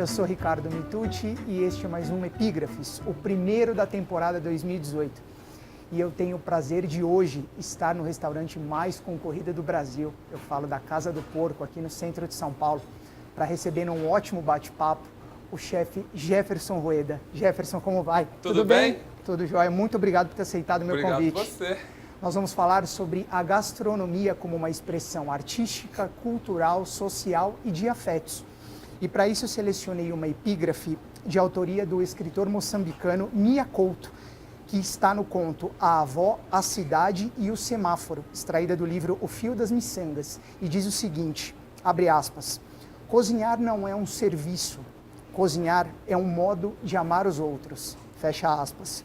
sou Ricardo Mitucci e este é mais um Epígrafes, o primeiro da temporada 2018. E eu tenho o prazer de hoje estar no restaurante mais concorrido do Brasil. Eu falo da Casa do Porco, aqui no centro de São Paulo, para receber num ótimo bate-papo o chefe Jefferson Rueda. Jefferson, como vai? Tudo bem? Tudo jóia. Muito obrigado por ter aceitado o meu convite. Obrigado você. Nós vamos falar sobre a gastronomia como uma expressão artística, cultural, social e de afetos. E para isso eu selecionei uma epígrafe de autoria do escritor moçambicano Mia Couto, que está no conto A Avó, a Cidade e o Semáforo, extraída do livro O Fio das Miçangas, e diz o seguinte, abre aspas, cozinhar não é um serviço, cozinhar é um modo de amar os outros, fecha aspas.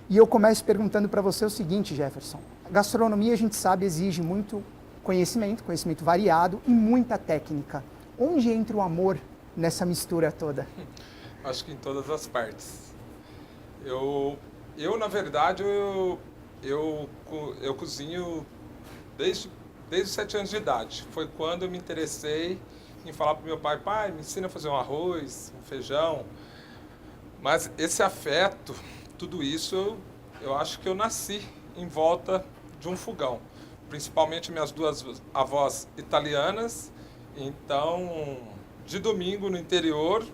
E eu começo perguntando para você o seguinte, Jefferson, a gastronomia a gente sabe exige muito conhecimento variado e muita técnica. Onde entra o amor nessa mistura toda? Acho que em todas as partes. Na verdade, eu cozinho desde os 7 anos de idade. Foi quando eu me interessei em falar para o meu pai, me ensina a fazer um arroz, um feijão. Mas esse afeto, tudo isso, eu acho que eu nasci em volta de um fogão. Principalmente minhas duas avós italianas. Então, de domingo no interior,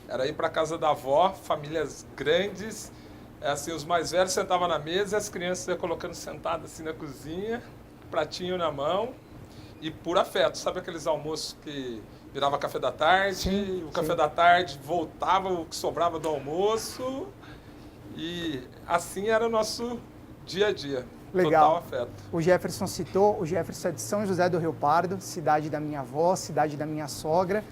era ir para a casa da avó, famílias grandes. Assim, os mais velhos sentavam na mesa e as crianças iam colocando sentadas assim na cozinha, pratinho na mão e por afeto. Sabe aqueles almoços que virava café da tarde? Sim, café da tarde voltava o que sobrava do almoço e assim era o nosso dia a dia. Legal. Total afeto. O Jefferson citou, o Jefferson é de São José do Rio Pardo, cidade da minha avó, cidade da minha sogra.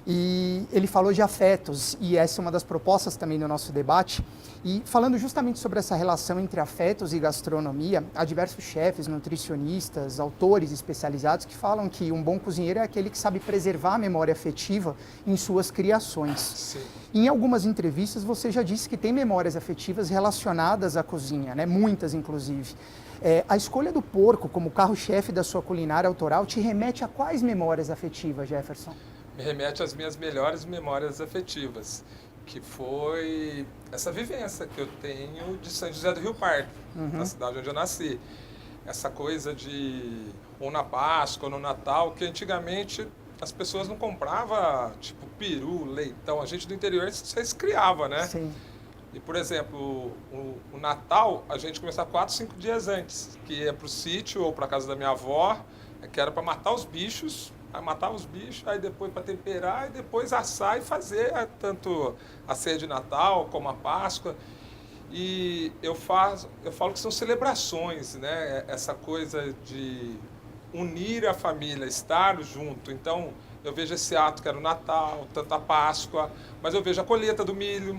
E ele falou de afetos, e essa é uma das propostas também do nosso debate. E falando justamente sobre essa relação entre afetos e gastronomia, há diversos chefes, nutricionistas, autores especializados que falam que um bom cozinheiro é aquele que sabe preservar a memória afetiva em suas criações. Sim. Em algumas entrevistas você já disse que tem memórias afetivas relacionadas à cozinha, né? Muitas inclusive. A escolha do porco como carro-chefe da sua culinária autoral te remete a quais memórias afetivas, Jefferson? Me remete às minhas melhores memórias afetivas, que foi essa vivência que eu tenho de São José do Rio Pardo, na cidade onde eu nasci. Essa coisa de, ou na Páscoa, ou no Natal, que antigamente as pessoas não compravam, tipo, peru, leitão. A gente do interior só criava, né? Sim. E, por exemplo, o Natal, a gente começava 4, 5 dias antes, que ia para o sítio ou para casa da minha avó, que era para matar os bichos. Aí matava os bichos, aí depois para temperar, e depois assar e fazer tanto a ceia de Natal como a Páscoa. E eu falo que são celebrações, né? Essa coisa de unir a família, estar junto. Então, eu vejo esse ato que era o Natal, tanto a Páscoa, mas eu vejo a colheita do milho,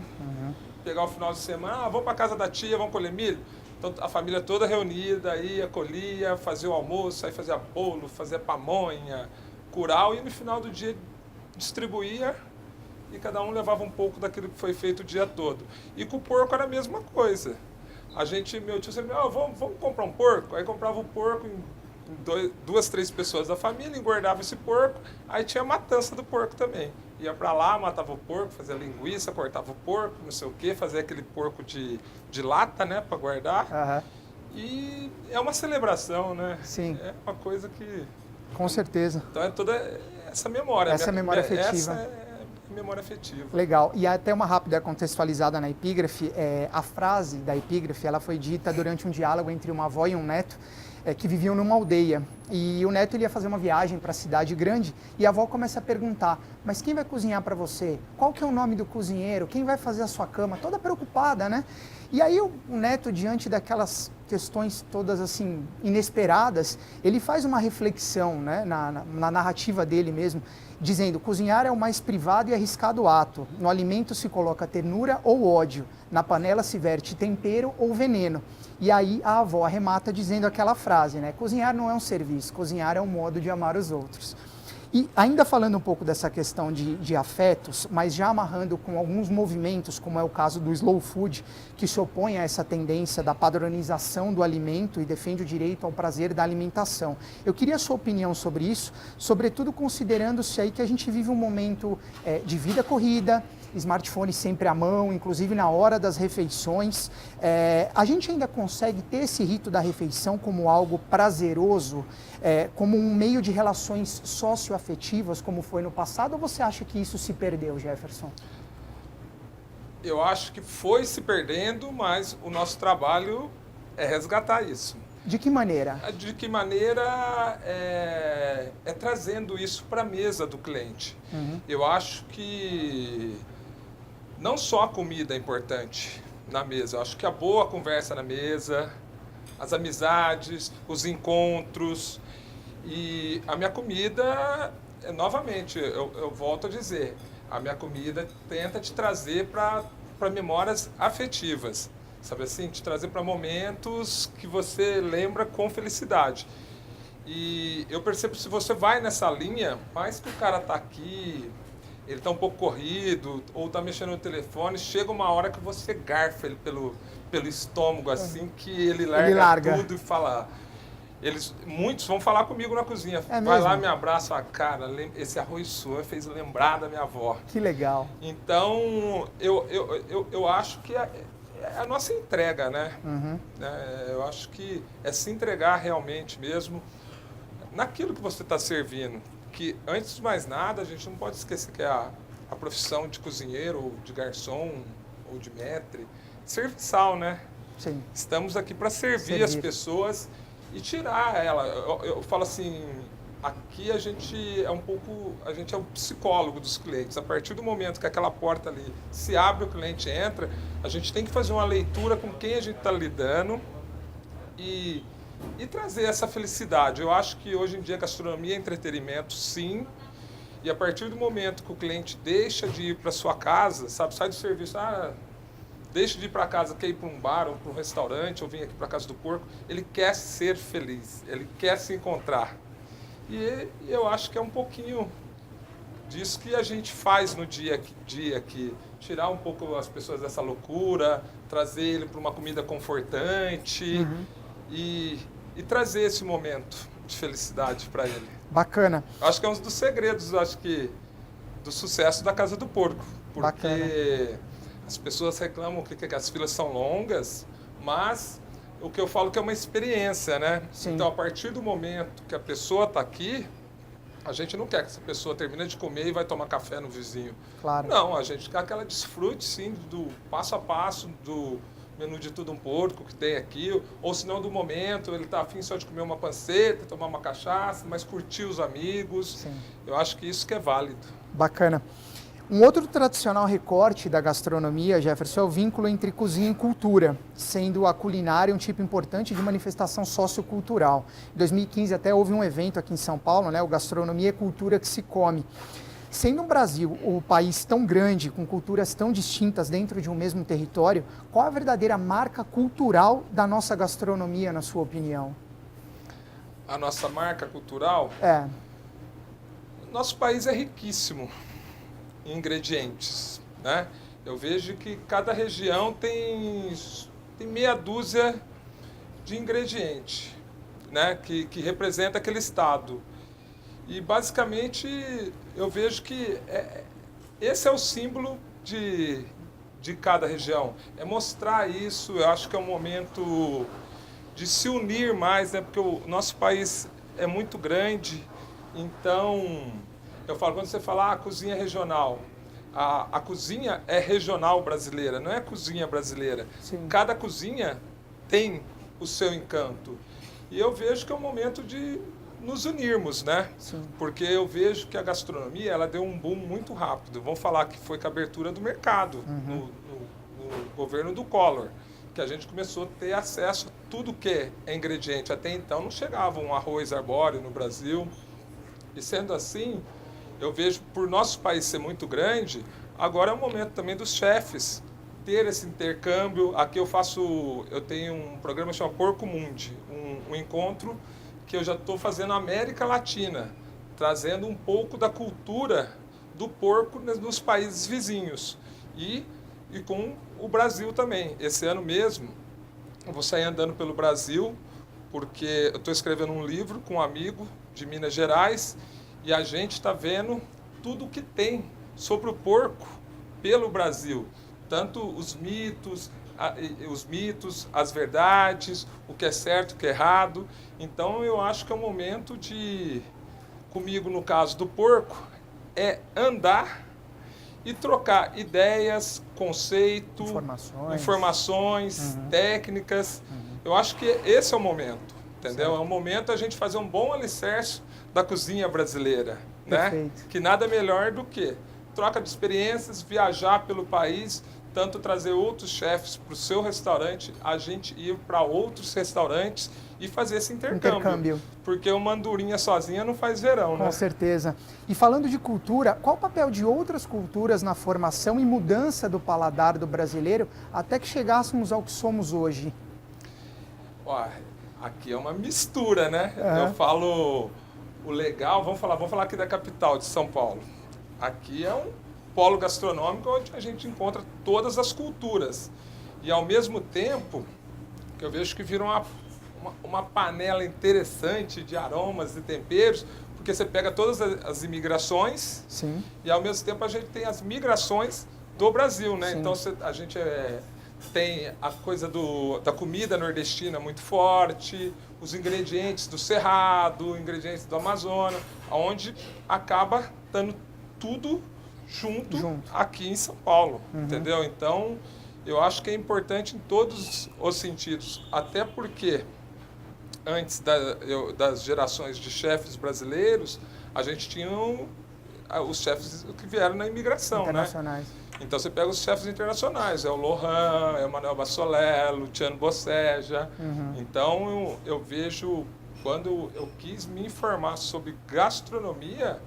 pegar o final de semana, vamos para casa da tia, vamos colher milho. Então, a família toda reunida, ia, colhia, fazia o almoço, aí fazia bolo, fazia pamonha, curau, e no final do dia distribuía e cada um levava um pouco daquilo que foi feito o dia todo. E com o porco era a mesma coisa. Meu tio sempre, vamos comprar um porco? Aí comprava o porco em 2, 3 pessoas da família, engordava esse porco, aí tinha a matança do porco também. Ia para lá, matava o porco, fazia linguiça, cortava o porco, não sei o quê, fazia aquele porco de lata, né, para guardar. E é uma celebração, né? Sim. É uma coisa que... Com certeza. Então é toda essa memória. Essa memória afetiva. Essa é a memória afetiva. Legal. E até uma rápida contextualizada na epígrafe, a frase da epígrafe, ela foi dita durante um diálogo entre uma avó e um neto, que viviam numa aldeia. E o neto ele ia fazer uma viagem para a cidade grande e a avó começa a perguntar, mas quem vai cozinhar para você? Qual que é o nome do cozinheiro? Quem vai fazer a sua cama? Toda preocupada, né? E aí o neto, diante daquelas questões todas assim inesperadas, ele faz uma reflexão, né, na narrativa dele mesmo, dizendo, cozinhar é o mais privado e arriscado ato. No alimento se coloca ternura ou ódio, na panela se verte tempero ou veneno. E aí a avó arremata dizendo aquela frase, né, cozinhar não é um serviço, cozinhar é um modo de amar os outros. E ainda falando um pouco dessa questão de afetos, mas já amarrando com alguns movimentos, como é o caso do slow food, que se opõe a essa tendência da padronização do alimento e defende o direito ao prazer da alimentação. Eu queria a sua opinião sobre isso, sobretudo considerando-se aí que a gente vive um momento de vida corrida, smartphone sempre à mão, inclusive na hora das refeições. A gente ainda consegue ter esse rito da refeição como algo prazeroso, como um meio de relações socioafetivas, como foi no passado, ou você acha que isso se perdeu, Jefferson? Eu acho que foi se perdendo, mas o nosso trabalho é resgatar isso. De que maneira? De que maneira é trazendo isso para a mesa do cliente. Uhum. Eu acho que não só a comida é importante na mesa, eu acho que a boa conversa na mesa, as amizades, os encontros. E a minha comida, novamente, eu volto a dizer, a minha comida tenta te trazer para memórias afetivas, sabe assim? Te trazer para momentos que você lembra com felicidade. E eu percebo que se você vai nessa linha, mais que o cara tá aqui, ele tá um pouco corrido, ou tá mexendo no telefone, chega uma hora que você garfa ele pelo estômago, assim, que ele larga tudo e fala... Muitos vão falar comigo na cozinha. Vai lá, me abraça, cara, esse arroz sua fez lembrar da minha avó. Que legal. Então, eu acho que é a nossa entrega, né? Uhum. Eu acho que é se entregar realmente mesmo naquilo que você está servindo. Que, antes de mais nada, a gente não pode esquecer que é a profissão de cozinheiro, ou de garçom, ou de maître, serviçal, né? Sim. Estamos aqui para servir as pessoas e tirar ela. Eu falo assim, aqui a gente é o psicólogo dos clientes. A partir do momento que aquela porta ali se abre, o cliente entra, a gente tem que fazer uma leitura com quem a gente está lidando e trazer essa felicidade. Eu acho que hoje em dia a gastronomia é entretenimento, sim, e a partir do momento que o cliente deixa de ir para sua casa, sabe, sai do serviço, deixa de ir para casa, quer ir para um bar ou para um restaurante, ou vir aqui para a Casa do Porco, ele quer ser feliz, ele quer se encontrar. E eu acho que é um pouquinho disso que a gente faz no dia a dia aqui, tirar um pouco as pessoas dessa loucura, trazer ele para uma comida confortante e trazer esse momento de felicidade para ele. Bacana. Acho que é um dos segredos, acho que, do sucesso da Casa do Porco, porque Bacana. as pessoas reclamam que as filas são longas, mas o que eu falo que é uma experiência, né? Sim. Então, a partir do momento que a pessoa está aqui, a gente não quer que essa pessoa termine de comer e vai tomar café no vizinho. Claro. Não, a gente quer que ela desfrute, sim, do passo a passo, do menu de tudo um porco que tem aqui, ou se não do momento, ele está afim só de comer uma panceta, tomar uma cachaça, mas curtir os amigos. Sim. Eu acho que isso que é válido. Bacana. Um outro tradicional recorte da gastronomia, Jefferson, é o vínculo entre cozinha e cultura, sendo a culinária um tipo importante de manifestação sociocultural. Em 2015 até houve um evento aqui em São Paulo, né, o Gastronomia é Cultura que se Come. Sendo o Brasil um país tão grande, com culturas tão distintas dentro de um mesmo território, qual a verdadeira marca cultural da nossa gastronomia, na sua opinião? A nossa marca cultural? Nosso país é riquíssimo em ingredientes, né? Eu vejo que cada região tem meia dúzia de ingredientes, né? Que representa aquele estado. E basicamente eu vejo que esse é o símbolo de cada região. É mostrar isso, eu acho que é um momento de se unir mais, né? Porque o nosso país é muito grande, então eu falo, quando você fala cozinha regional, a cozinha é regional brasileira, não é cozinha brasileira. Sim. Cada cozinha tem o seu encanto. E eu vejo que é um momento de nos unirmos, né? Sim. Porque eu vejo que a gastronomia, ela deu um boom muito rápido. Vamos falar que foi com a abertura do mercado, no governo do Collor, que a gente começou a ter acesso a tudo que é ingrediente. Até então não chegava um arroz arbóreo no Brasil. E sendo assim, eu vejo, por nosso país ser muito grande, agora é o momento também dos chefes ter esse intercâmbio. Aqui eu tenho um programa chamado Porco Mundi, um encontro que eu já estou fazendo na América Latina, trazendo um pouco da cultura do porco nos países vizinhos e com o Brasil também. Esse ano mesmo, eu vou sair andando pelo Brasil, porque eu estou escrevendo um livro com um amigo de Minas Gerais e a gente está vendo tudo o que tem sobre o porco pelo Brasil. Tanto os mitos, as verdades, o que é certo, o que é errado. Então eu acho que é um momento de, comigo no caso do porco, é andar e trocar ideias, conceito, informações técnicas. Eu acho que esse é o momento, entendeu? Certo. É o momento a gente fazer um bom alicerce da cozinha brasileira, né? Que nada melhor do que troca de experiências, viajar pelo país, tanto trazer outros chefes para o seu restaurante, a gente ir para outros restaurantes e fazer esse intercâmbio. Porque uma andorinha sozinha não faz verão, né? Com certeza. E falando de cultura, qual o papel de outras culturas na formação e mudança do paladar do brasileiro até que chegássemos ao que somos hoje? Ó, aqui é uma mistura, né? Eu falo o legal, vamos falar aqui da capital de São Paulo. Aqui é um polo gastronômico onde a gente encontra todas as culturas. E ao mesmo tempo, que eu vejo que vira uma panela interessante de aromas e temperos, porque você pega todas as imigrações. Sim. E ao mesmo tempo a gente tem as migrações do Brasil, né? Sim. Então a gente tem a coisa da comida nordestina muito forte, os ingredientes do Cerrado, ingredientes do Amazonas, onde acaba dando tudo junto aqui em São Paulo, entendeu? Então, eu acho que é importante em todos os sentidos, até porque antes das gerações de chefes brasileiros, a gente tinha os chefes que vieram na imigração, internacionais, né? Então você pega os chefes internacionais, é o Lohan, é o Manuel Bassolé, Luciano Bocceja. Então eu vejo, quando eu quis me informar sobre gastronomia,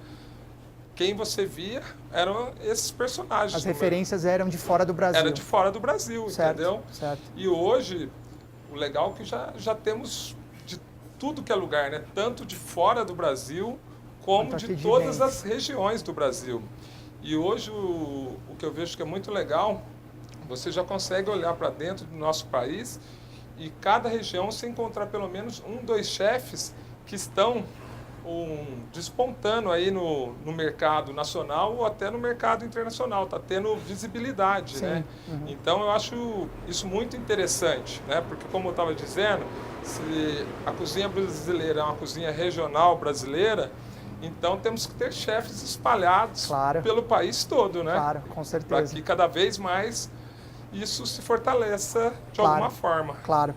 quem você via eram esses personagens. As referências eram de fora do Brasil. Era de fora do Brasil, certo, entendeu? Certo. E hoje, o legal é que já temos de tudo que é lugar, né? Tanto de fora do Brasil, como de todas as regiões do Brasil. E hoje o que eu vejo que é muito legal, você já consegue olhar para dentro do nosso país e cada região você encontrar pelo menos 2 chefes que estão despontando aí no mercado nacional ou até no mercado internacional, está tendo visibilidade, né? Então eu acho isso muito interessante, né? Porque como eu estava dizendo, se a cozinha brasileira é uma cozinha regional brasileira, então temos que ter chefes espalhados pelo país todo, né? Claro, com certeza. Para que cada vez mais isso se fortaleça de alguma forma. Claro.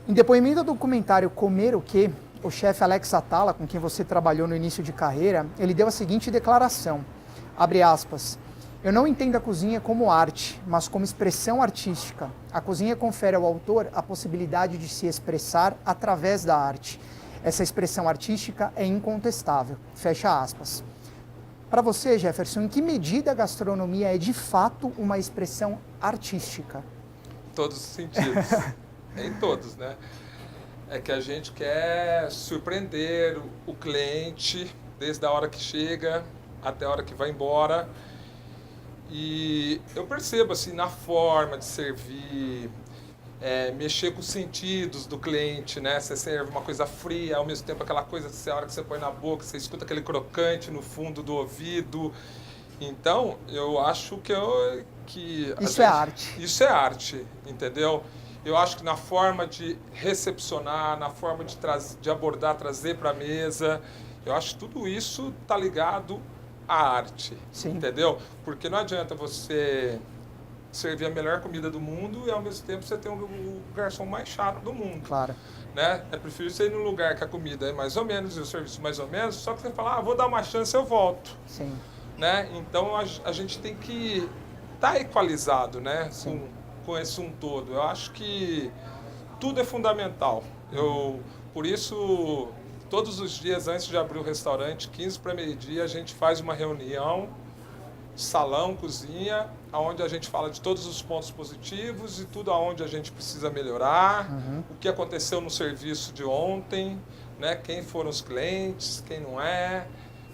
Em depoimento ao documentário Comer o Quê?, o chefe Alex Atala, com quem você trabalhou no início de carreira, ele deu a seguinte declaração, abre aspas, eu não entendo a cozinha como arte, mas como expressão artística. A cozinha confere ao autor a possibilidade de se expressar através da arte. Essa expressão artística é incontestável. Fecha aspas. Para você, Jefferson, em que medida a gastronomia é de fato uma expressão artística? Em todos os sentidos. Em todos, né? É que a gente quer surpreender o cliente desde a hora que chega até a hora que vai embora. E eu percebo assim na forma de servir, mexer com os sentidos do cliente, né? Você serve uma coisa fria, ao mesmo tempo aquela coisa, a hora que você põe na boca, você escuta aquele crocante no fundo do ouvido. Então, eu acho que isso é arte. Isso é arte, entendeu? Eu acho que na forma de recepcionar, na forma de abordar, trazer para a mesa, eu acho que tudo isso está ligado à arte, entendeu? Porque não adianta você servir a melhor comida do mundo e ao mesmo tempo você ter o garçom mais chato do mundo. Claro. Né? É preferível você ir num lugar que a comida é mais ou menos e o serviço mais ou menos, só que você fala, vou dar uma chance, eu volto. Sim. Né? Então a gente tem que estar equalizado, né? Com esse todo. Eu acho que tudo é fundamental. Por isso, todos os dias antes de abrir o restaurante, 15 para meio-dia, a gente faz uma reunião, salão, cozinha, onde a gente fala de todos os pontos positivos e tudo aonde a gente precisa melhorar, o que aconteceu no serviço de ontem, né? Quem foram os clientes, quem não é.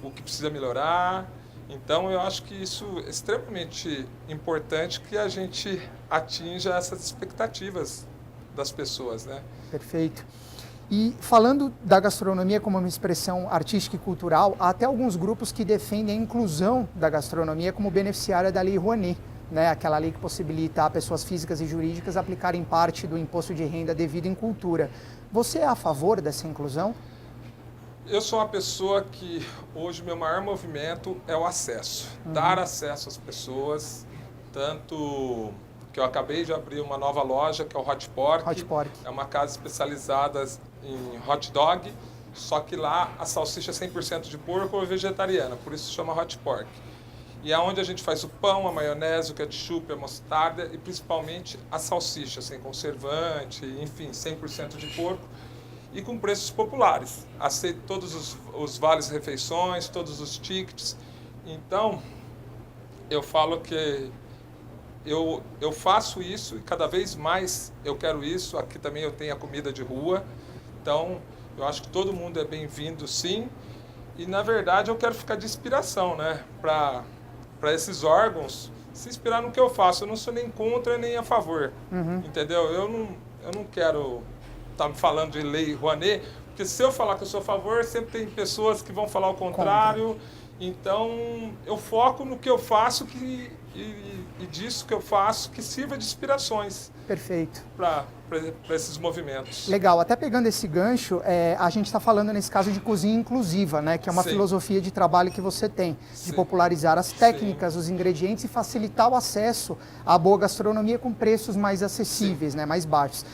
o que precisa melhorar. Então, eu acho que isso é extremamente importante que a gente atinja essas expectativas das pessoas, né? Perfeito. E falando da gastronomia como uma expressão artística e cultural, há até alguns grupos que defendem a inclusão da gastronomia como beneficiária da Lei Rouanet, né? Aquela lei que possibilita a pessoas físicas e jurídicas aplicarem parte do imposto de renda devido em cultura. Você é a favor dessa inclusão? Eu sou uma pessoa que hoje meu maior movimento é o acesso, dar acesso às pessoas, tanto que eu acabei de abrir uma nova loja que é o Hot Pork. Hot Pork. É uma casa especializada em hot dog, só que lá a salsicha é 100% de porco ou vegetariana, por isso se chama Hot Pork. E é onde a gente faz o pão, a maionese, o ketchup, a mostarda e principalmente a salsicha, sem conservante, enfim, 100% de porco e com preços populares. Aceito todos os vales refeições, todos os tickets. Então, eu falo que eu faço isso e cada vez mais eu quero isso. Aqui também eu tenho a comida de rua. Então, eu acho que todo mundo é bem-vindo, sim. E, na verdade, eu quero ficar de inspiração, né? Para esses órgãos se inspirar no que eu faço. Eu não sou nem contra nem a favor, entendeu? Eu não quero estar falando de lei Rouanet, porque se eu falar que eu sou a favor, sempre tem pessoas que vão falar o contrário. Então, eu foco no que eu faço e disso que eu faço que sirva de inspirações. Perfeito. Para esses movimentos. Legal, até pegando esse gancho, a gente está falando nesse caso de cozinha inclusiva, né? Que é uma Sim. filosofia de trabalho que você tem, Sim. de popularizar as técnicas, os ingredientes e facilitar o acesso à boa gastronomia com preços mais acessíveis, né? Mais baixos.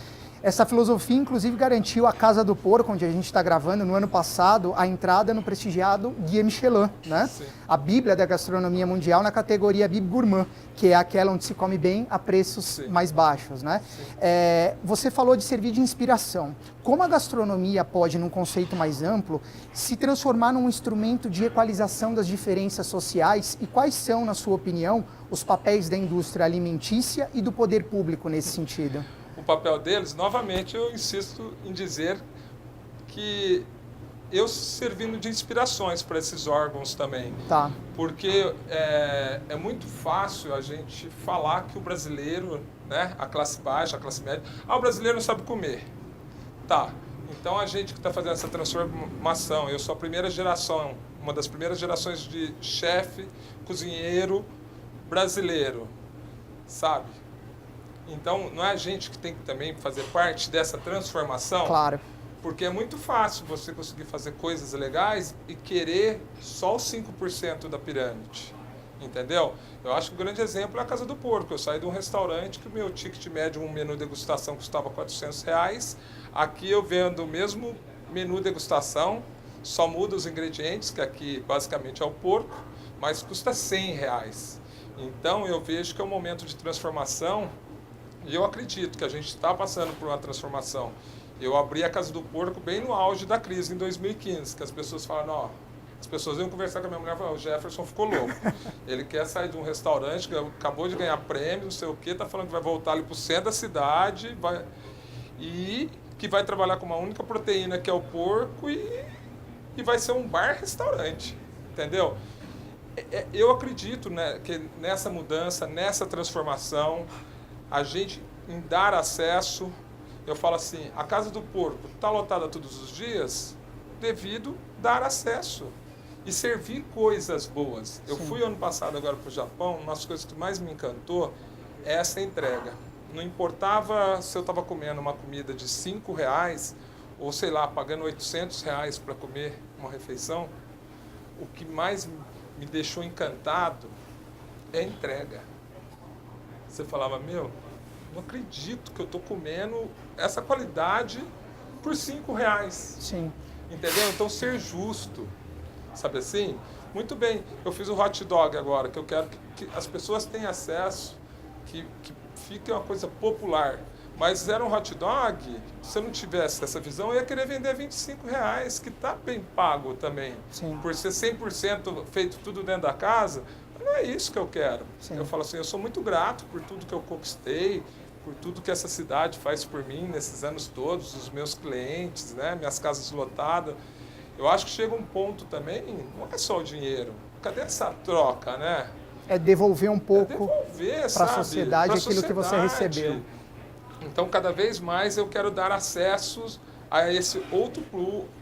Essa filosofia, inclusive, garantiu a Casa do Porco, onde a gente está gravando, no ano passado, a entrada no prestigiado Guia Michelin, né? Sim. A Bíblia da gastronomia mundial na categoria Bib Gourmand, que é aquela onde se come bem a preços Sim. mais baixos, né? Você falou de servir de inspiração. Como a gastronomia pode, num conceito mais amplo, se transformar num instrumento de equalização das diferenças sociais e quais são, na sua opinião, os papéis da indústria alimentícia e do poder público nesse sentido? O papel deles, novamente, eu insisto em dizer que eu servindo de inspirações para esses órgãos também. Tá. Porque é muito fácil a gente falar que o brasileiro, né, a classe baixa, a classe média, o brasileiro não sabe comer. Tá. Então a gente que está fazendo essa transformação, eu sou a primeira geração, uma das primeiras gerações de chefe, cozinheiro brasileiro, sabe? Então, não é a gente que tem que também fazer parte dessa transformação? Claro. Porque é muito fácil você conseguir fazer coisas legais e querer só os 5% da pirâmide, entendeu? Eu acho que o grande exemplo é a Casa do Porco. Eu saí de um restaurante que o meu ticket médio, um menu degustação, custava R$400. Aqui eu vendo o mesmo menu degustação, só muda os ingredientes, que aqui basicamente é o porco, mas custa R$100. Então, eu vejo que é um momento de transformação. E eu acredito que a gente está passando por uma transformação. Eu abri a Casa do Porco bem no auge da crise, em 2015, que as pessoas falam, ó, as pessoas iam conversar com a minha mulher e falaram, o Jefferson ficou louco. Ele quer sair de um restaurante que acabou de ganhar prêmio, não sei o quê, está falando que vai voltar ali para o centro da cidade e que vai trabalhar com uma única proteína, que é o porco, e vai ser um bar-restaurante, entendeu? Eu acredito, né, que nessa mudança, nessa transformação, a gente, em dar acesso, eu falo assim, a Casa do Porco está lotada todos os dias devido dar acesso e servir coisas boas. Eu fui ano passado agora para o Japão, uma das coisas que mais me encantou é essa entrega. Não importava se eu estava comendo uma comida de R$5 ou, sei lá, pagando R$800 para comer uma refeição, o que mais me deixou encantado é a entrega. Você falava, meu, não acredito que eu estou comendo essa qualidade por R$5. Sim. Entendeu? Então, ser justo, sabe assim? Muito bem, eu fiz o hot dog agora, que eu quero que as pessoas tenham acesso, que fique uma coisa popular. Mas era um hot dog, se eu não tivesse essa visão, eu ia querer vender R$25, que está bem pago também. Sim. Por ser 100% feito tudo dentro da casa, mas não é isso que eu quero. Sim. Eu falo assim, eu sou muito grato por tudo que eu conquistei, por tudo que essa cidade faz por mim nesses anos todos, os meus clientes, né, minhas casas lotadas. eu acho que chega um ponto também, não é só o dinheiro. Cadê essa troca, né? É devolver um pouco para a sabe, sociedade pra aquilo que você recebeu. Então, cada vez mais eu quero dar acessos a esse outro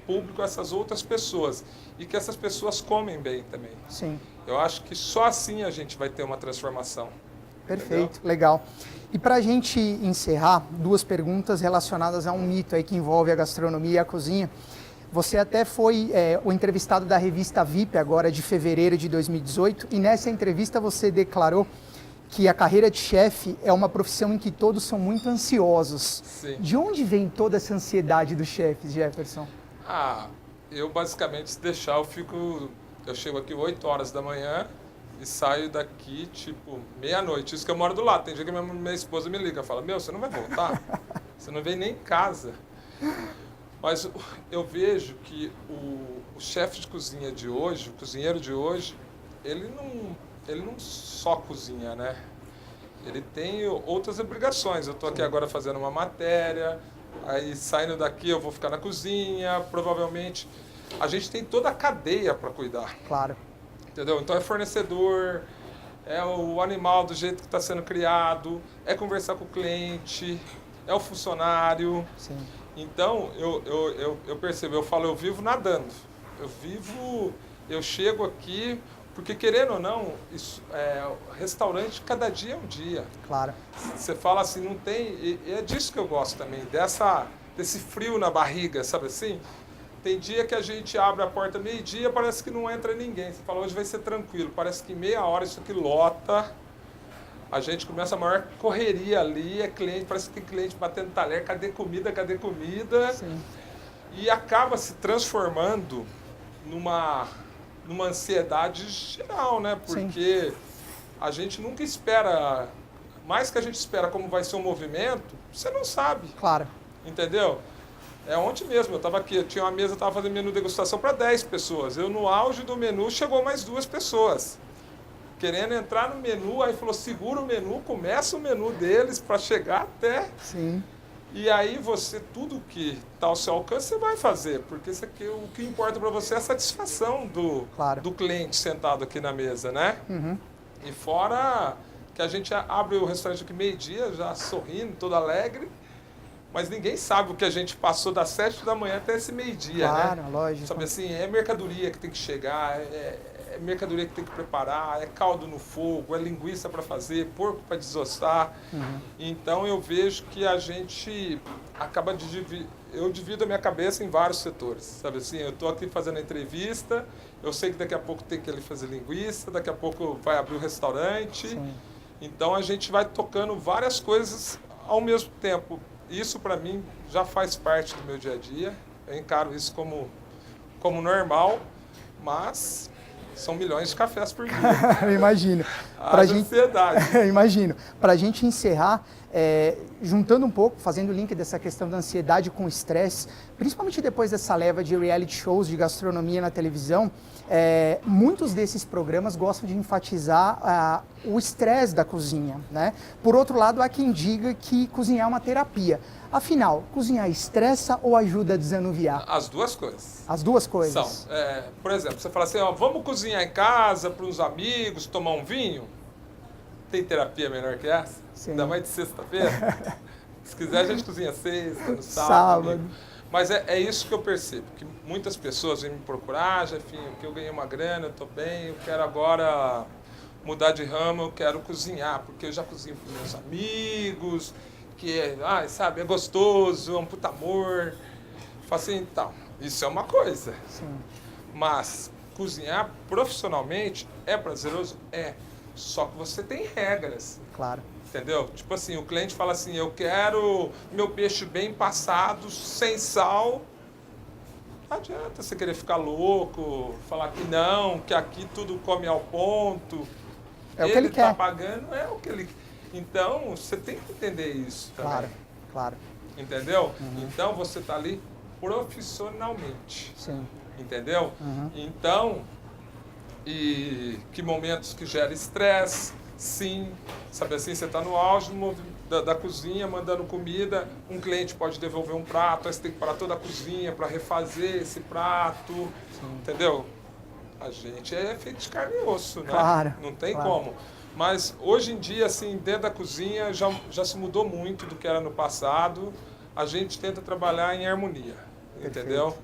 público, a essas outras pessoas. E que essas pessoas comem bem também. Sim. Eu acho que só assim a gente vai ter uma transformação. Perfeito, entendeu? legal. E para a gente encerrar, 2 perguntas relacionadas a um mito aí que envolve a gastronomia e a cozinha. Você até foi o entrevistado da revista VIP agora de fevereiro de 2018 e nessa entrevista você declarou que a carreira de chefe é uma profissão em que todos são muito ansiosos. Sim. De onde vem toda essa ansiedade dos chefes, Jefferson? Eu basicamente, se deixar, eu chego aqui 8 horas da manhã e saio daqui, tipo, meia-noite. Isso que eu moro do lado. Tem dia que minha esposa me liga e fala, você não vai voltar? Você não vem nem em casa. Mas eu vejo que o chefe de cozinha de hoje, o cozinheiro de hoje, ele não só cozinha, né? Ele tem outras obrigações. Eu estou aqui agora fazendo uma matéria, aí saindo daqui eu vou ficar na cozinha, provavelmente. A gente tem toda a cadeia para cuidar. Claro. Entendeu? Então é fornecedor, é o animal do jeito que está sendo criado, é conversar com o cliente, é o funcionário. Sim. Então eu percebo, eu vivo nadando. Eu chego aqui, porque querendo ou não, restaurante cada dia é um dia. Claro. Você fala assim, não tem. E é disso que eu gosto também, desse frio na barriga, sabe assim? Tem dia que a gente abre a porta meio-dia, parece que não entra ninguém. Você fala, hoje vai ser tranquilo. Parece que meia hora isso aqui lota. A gente começa a maior correria ali, cliente, parece que tem cliente batendo talher, cadê comida, cadê comida? Sim. E acaba se transformando numa ansiedade geral, né? Porque sim, a gente nunca espera, mais que a gente espera como vai ser o movimento, você não sabe. Claro. Entendeu? Ontem mesmo, eu estava aqui, eu tinha uma mesa, estava fazendo menu degustação para 10 pessoas. Eu, no auge do menu, chegou mais 2 pessoas. Querendo entrar no menu, aí falou, segura o menu, começa o menu deles para chegar até. Sim. E aí tudo que está ao seu alcance, você vai fazer. Porque isso aqui, o que importa para você é a satisfação do cliente sentado aqui na mesa, né? Uhum. E fora que a gente abre o restaurante aqui meio-dia, já sorrindo, todo alegre. Mas ninguém sabe o que a gente passou das 7 da manhã até esse meio-dia, né? Claro, lógico. Sabe assim, é mercadoria que tem que chegar, é mercadoria que tem que preparar, é caldo no fogo, é linguiça para fazer, porco para desossar. Uhum. Então eu vejo que a gente acaba eu divido a minha cabeça em vários setores, sabe assim? Eu estou aqui fazendo a entrevista, eu sei que daqui a pouco tem que ele fazer linguiça, daqui a pouco vai abrir o restaurante. Sim. Então a gente vai tocando várias coisas ao mesmo tempo. Isso, para mim, já faz parte do meu dia a dia. Eu encaro isso como normal, mas são milhões de cafés por dia. Eu imagino. A ansiedade. Imagino. Para a gente encerrar, juntando um pouco, fazendo o link dessa questão da ansiedade com o estresse, principalmente depois dessa leva de reality shows de gastronomia na televisão, muitos desses programas gostam de enfatizar o estresse da cozinha, né? Por outro lado, há quem diga que cozinhar é uma terapia. Afinal, cozinhar estressa ou ajuda a desanuviar? As duas coisas. As duas coisas? São. Por exemplo, você fala assim, vamos cozinhar em casa para os amigos, tomar um vinho? Tem terapia melhor que essa? Sim. Ainda mais de sexta-feira? Se quiser, a gente cozinha sexta, no sábado. Mas é isso que eu percebo, que muitas pessoas vêm me procurar, Jefinho, que eu ganhei uma grana, eu estou bem, eu quero agora mudar de ramo, eu quero cozinhar, porque eu já cozinho para meus amigos, que é gostoso, é um puta amor. Eu falo assim, então, isso é uma coisa. Sim. Mas cozinhar profissionalmente é prazeroso? É. Só que você tem regras. Claro. Entendeu? Tipo assim, o cliente fala assim, eu quero meu peixe bem passado, sem sal. Não adianta você querer ficar louco, falar que não, que aqui tudo come ao ponto. É o que ele quer. Tá pagando, é o que ele... Então, você tem que entender isso também. Claro, claro. Entendeu? Uhum. Então, você tá ali profissionalmente. Sim. Entendeu? Uhum. Então, e que momentos que gera estresse, sim, sabe assim, você está no auge da cozinha mandando comida, um cliente pode devolver um prato, aí você tem que parar toda a cozinha para refazer esse prato, entendeu? A gente é feito de carne e osso, né? Claro, Não tem claro. como. Mas hoje em dia, assim, dentro da cozinha já se mudou muito do que era no passado. A gente tenta trabalhar em harmonia, entendeu?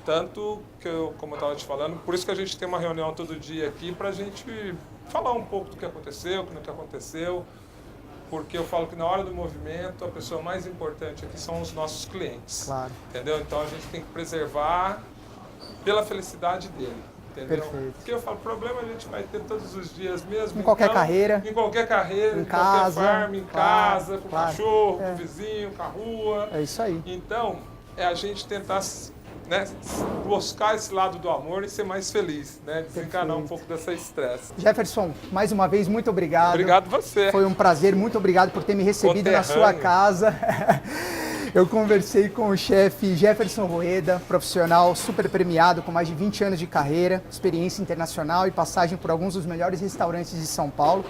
Tanto que, como eu estava te falando, por isso que a gente tem uma reunião todo dia aqui para a gente falar um pouco do que aconteceu, do que aconteceu, porque eu falo que na hora do movimento a pessoa mais importante aqui são os nossos clientes, Claro. entendeu? Então a gente tem que preservar pela felicidade dele, entendeu? Perfeito. Porque eu falo, problema a gente vai ter todos os dias mesmo. Em qualquer carreira. Em qualquer carreira, em casa, qualquer farm, em claro, casa, com o claro. cachorro, com o vizinho, com a rua. É isso aí. Então, é a gente tentar, né, buscar esse lado do amor e ser mais feliz, né? Desencanar um pouco dessa estresse. Jefferson, mais uma vez, muito obrigado. Obrigado você. Foi um prazer, muito obrigado por ter me recebido na sua casa. Eu conversei com o chefe Jefferson Rueda, profissional super premiado, com mais de 20 anos de carreira, experiência internacional e passagem por alguns dos melhores restaurantes de São Paulo.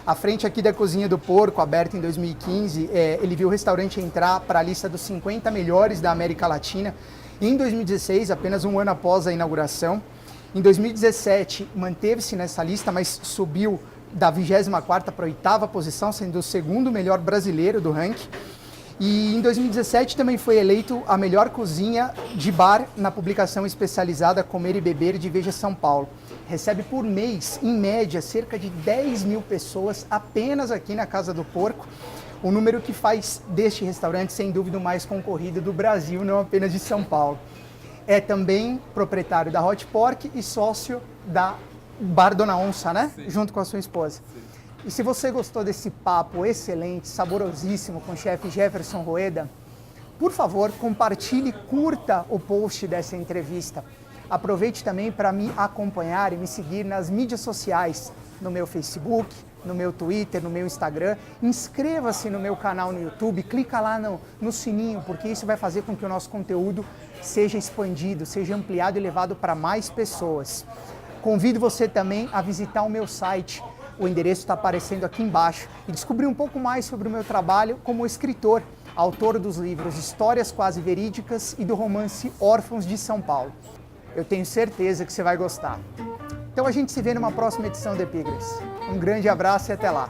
À frente aqui da Cozinha do Porco, aberta em 2015, ele viu o restaurante entrar para a lista dos 50 melhores da América Latina. Em 2016, apenas um ano após a inauguração. Em 2017, manteve-se nessa lista, mas subiu da 24ª para a 8ª posição, sendo o segundo melhor brasileiro do ranking. E em 2017 também foi eleito a melhor cozinha de bar na publicação especializada Comer e Beber de Veja São Paulo. Recebe por mês, em média, cerca de 10 mil pessoas apenas aqui na Casa do Porco. O número que faz deste restaurante, sem dúvida, o mais concorrido do Brasil, não apenas de São Paulo. É também proprietário da Hot Pork e sócio da Bar Dona Onça, né? Sim. Junto com a sua esposa. Sim. E se você gostou desse papo excelente, saborosíssimo com o chefe Jefferson Rueda, por favor, compartilhe, curta o post dessa entrevista. Aproveite também para me acompanhar e me seguir nas mídias sociais, no meu Facebook, no meu Twitter, no meu Instagram. Inscreva-se no meu canal no YouTube, clica lá no sininho, porque isso vai fazer com que o nosso conteúdo seja expandido, seja ampliado e levado para mais pessoas. Convido você também a visitar o meu site. O endereço está aparecendo aqui embaixo e descobrir um pouco mais sobre o meu trabalho como escritor, autor dos livros Histórias Quase Verídicas e do romance Órfãos de São Paulo. Eu tenho certeza que você vai gostar. Então a gente se vê numa próxima edição do Epígrafes. Um grande abraço e até lá!